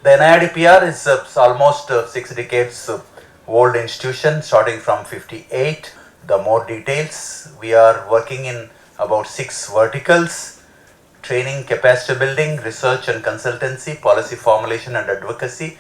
The NIRD&PR is almost 6 decades old institution starting from 58. The more details, we are working in about 6 verticals: training, capacity building, research and consultancy, policy formulation and advocacy,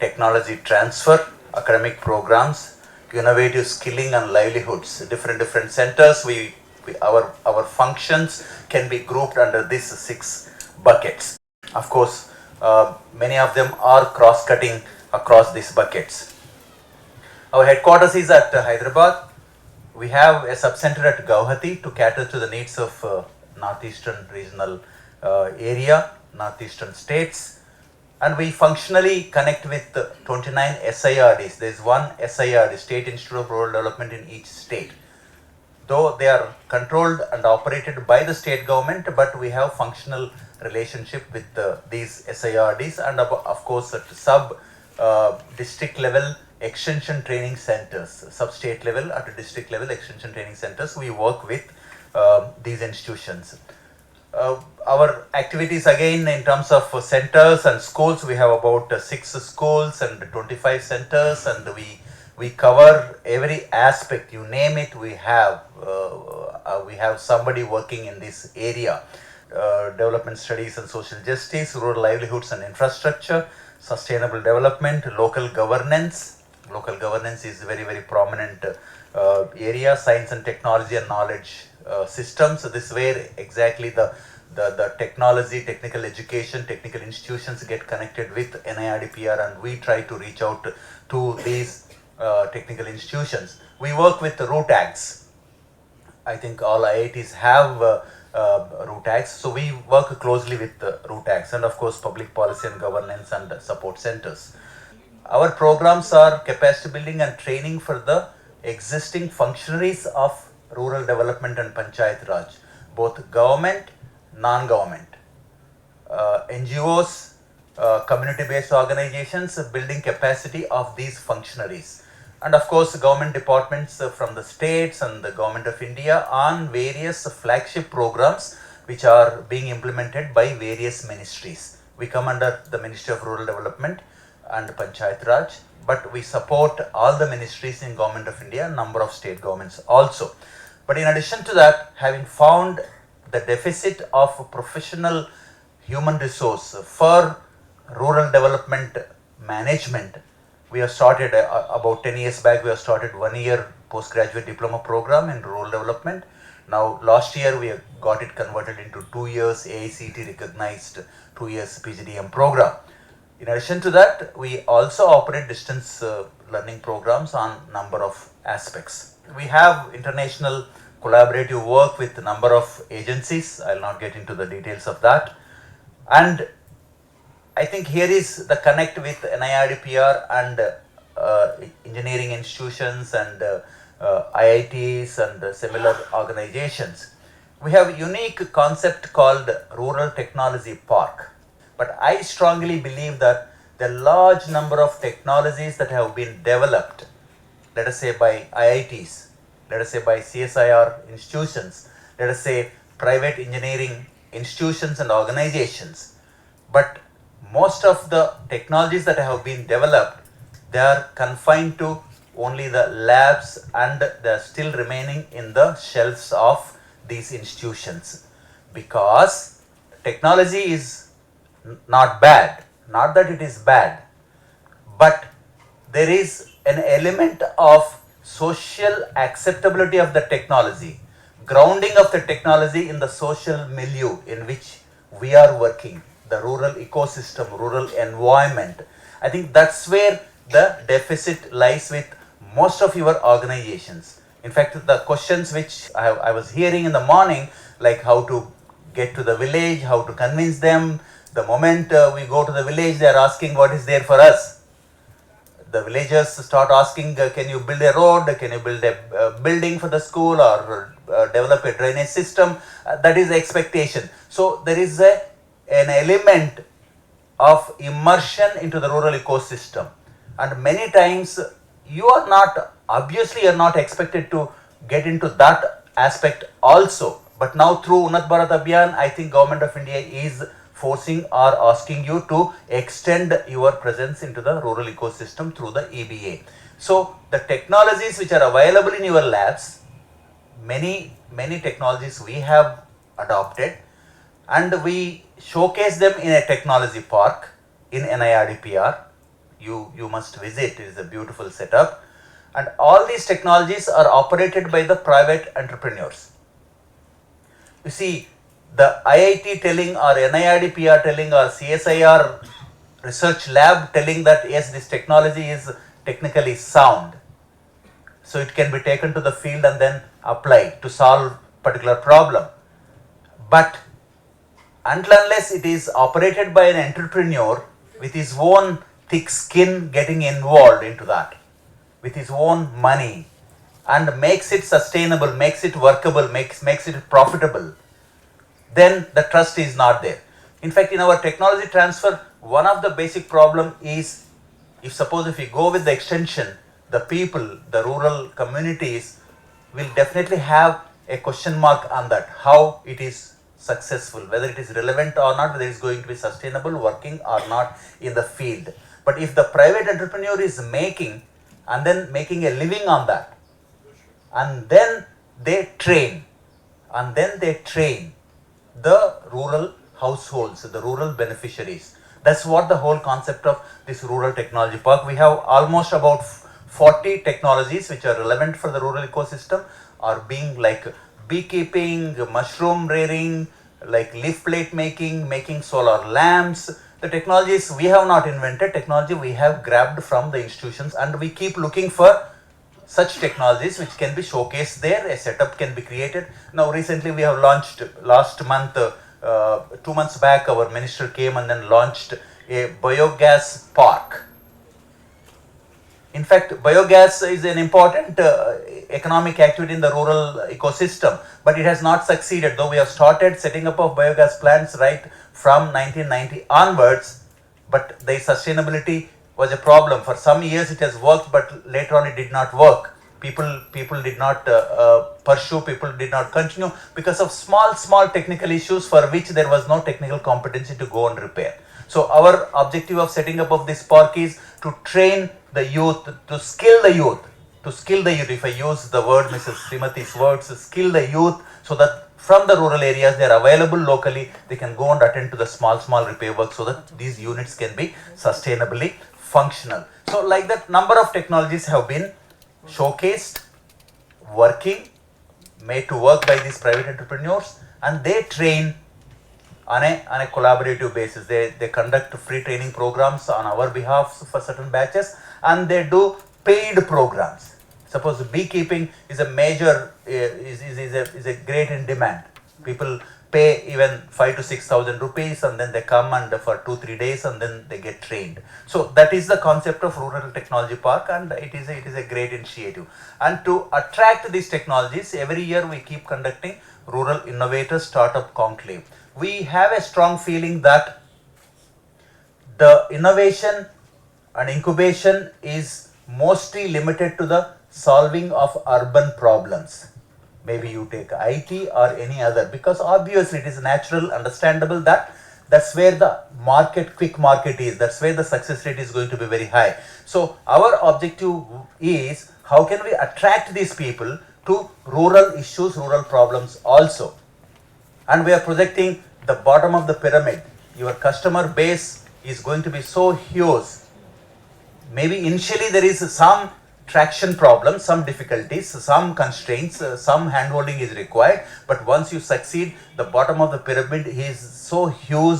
technology transfer, academic programs, innovative skilling and livelihoods. Different centers, our functions can be grouped under these 6 buckets. Of course, many of them are cross-cutting across these buckets. Our headquarters is at Hyderabad. We have a sub-center at Guwahati to cater to the needs of northeastern regional area, northeastern states, and we functionally connect with 29 SIRDs. There is one SIRD, State Institute of Rural Development, in each state. Though they are controlled and operated by the state government, but we have functional relationship with these SIRDs, and of course at sub-district level extension training centers, sub-state level at district level extension training centers, we work with these institutions. Our activities, again, in terms of centers and schools, we have about 6 schools and 25 centers, and we cover every aspect, you name it. We have somebody working in this area. Development studies and social justice, rural livelihoods and infrastructure, sustainable development, local governance. Local governance is very prominent area. Science and technology and knowledge systems. This is where exactly the technology, technical education, technical institutions get connected with NIRD&PR, and we try to reach out to these technical institutions. We work with root tags. I think all IITs have root tags, so we work closely with root tags, and of course public policy and governance and support centers. Our programs are capacity building and training for the existing functionaries of rural development and Panchayat Raj, both government, non-government, NGOs, community-based organizations, building capacity of these functionaries, and of course government departments from the states and the Government of India on various flagship programs which are being implemented by various ministries. We come under the Ministry of Rural Development and Panchayat Raj, but we support all the ministries in Government of India, number of state governments also. But in addition to that, having found the deficit of professional human resource for rural development management, we have started about 10 years back, we have started 1-year postgraduate diploma program in rural development. Now last year we got it converted into 2 years AICT recognized 2 years PGDM program. In addition to that, we also operate distance learning programs on number of aspects. We have international collaborative work with a number of agencies. I will not get into the details of that. And I think here is the connect with NIRD&PR and engineering institutions and IITs and similar organizations. We have a unique concept called Rural Technology Park. But I strongly believe that the large number of technologies that have been developed, let us say by IITs, let us say by CSIR institutions, let us say private engineering institutions and organizations, but most of the technologies that have been developed, they are confined to only the labs and they are still remaining in the shelves of these institutions, because technology is not bad, not that it is bad, but there is an element of social acceptability of the technology, grounding of the technology in the social milieu in which we are working, the rural ecosystem, rural environment. I think that's where the deficit lies with most of your organizations. In fact, the questions which I was hearing in the morning, like how to get to the village, how to convince them. The moment we go to the village, they are asking what is there for us. The villagers start asking, can you build a road, can you build a building for the school, or develop a drainage system? That is the expectation. So there is an element of immersion into the rural ecosystem, and many times you are not expected to get into that aspect also. But now through Unnat Bharat Abhiyan, I think Government of India is forcing or asking you to extend your presence into the rural ecosystem through the EBA. So the technologies which are available in your labs, many technologies we have adopted, and we showcase them in a technology park in NIRD&PR. You must visit. It is a beautiful setup, and all these technologies are operated by the private entrepreneurs. You see, the IIT telling, or NIRD&PR telling, or CSIR research lab telling that yes, this technology is technically sound, so it can be taken to the field and then applied to solve particular problem. But until unless it is operated by an entrepreneur with his own thick skin getting involved into that, with his own money, and makes it sustainable, makes it workable, makes it profitable, then the trust is not there. In fact, in our technology transfer, one of the basic problem is, if you go with the extension, the people, the rural communities will definitely have a question mark on that, how it is successful, whether it is relevant or not, whether it is going to be sustainable, working or not in the field. But if the private entrepreneur is making and then making a living on that, and then they train, the rural households, the rural beneficiaries. That's what the whole concept of this rural technology park. We have almost about 40 technologies which are relevant for the rural ecosystem, are being like beekeeping, mushroom rearing, like leaf plate making solar lamps. The technologies we have not invented, technology we have grabbed from the institutions, and we keep looking for such technologies which can be showcased there. A setup can be created. Now recently we have launched, last month, 2 months back, our minister came and then launched a biogas park. In fact, biogas is an important economic activity in the rural ecosystem, but it has not succeeded, though we have started setting up of biogas plants right from 1990 onwards, but the sustainability was a problem. For some years it has worked, but later on it did not work. People did not pursue, people did not continue because of small technical issues for which there was no technical competency to go and repair. So our objective of setting up of this park is to train the youth, to skill the youth. If I use the word, Mrs. Srimati's words, skill the youth, so that from the rural areas they are available locally, they can go and attend to the small repair work so that these units can be sustainably functional. So like that, number of technologies have been showcased, working, made to work by these private entrepreneurs, and they train on a collaborative basis. They conduct free training programs on our behalf for certain batches, and they do paid programs. Suppose beekeeping is a major, is a great in demand. People pay even 5,000 to 6,000 rupees, and then they come and for 2-3 days, and then they get trained. So that is the concept of Rural Technology Park, and it is a great initiative. And to attract these technologies, every year we keep conducting Rural Innovators Startup Conclave. We have a strong feeling that the innovation and incubation is mostly limited to the solving of urban problems. Maybe you take IT or any other, because obviously it is natural, understandable that that's where the quick market is, that's where the success rate is going to be very high. So our objective is, how can we attract these people to rural issues, rural problems also. And we are projecting the bottom of the pyramid. Your customer base is going to be so huge. Maybe initially there is some traction problems, some difficulties, some constraints, some handholding is required, but once you succeed, the bottom of the pyramid is so huge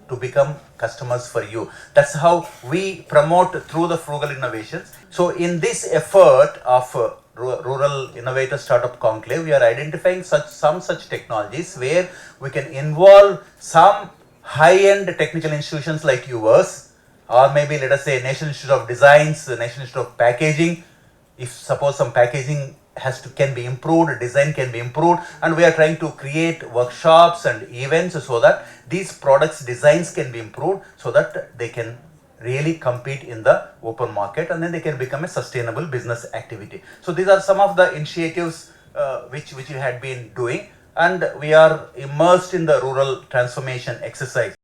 to become customers for you. That's how we promote through the frugal innovations. So in this effort of Rural Innovator Startup Conclave, we are identifying some such technologies where we can involve some high-end technical institutions like yours, or maybe let us say National Institute of Designs, National Institute of Packaging. If suppose some packaging can be improved, design can be improved, and we are trying to create workshops and events so that these products designs can be improved, so that they can really compete in the open market, and then they can become a sustainable business activity. So these are some of the initiatives which we had been doing, and we are immersed in the rural transformation exercise.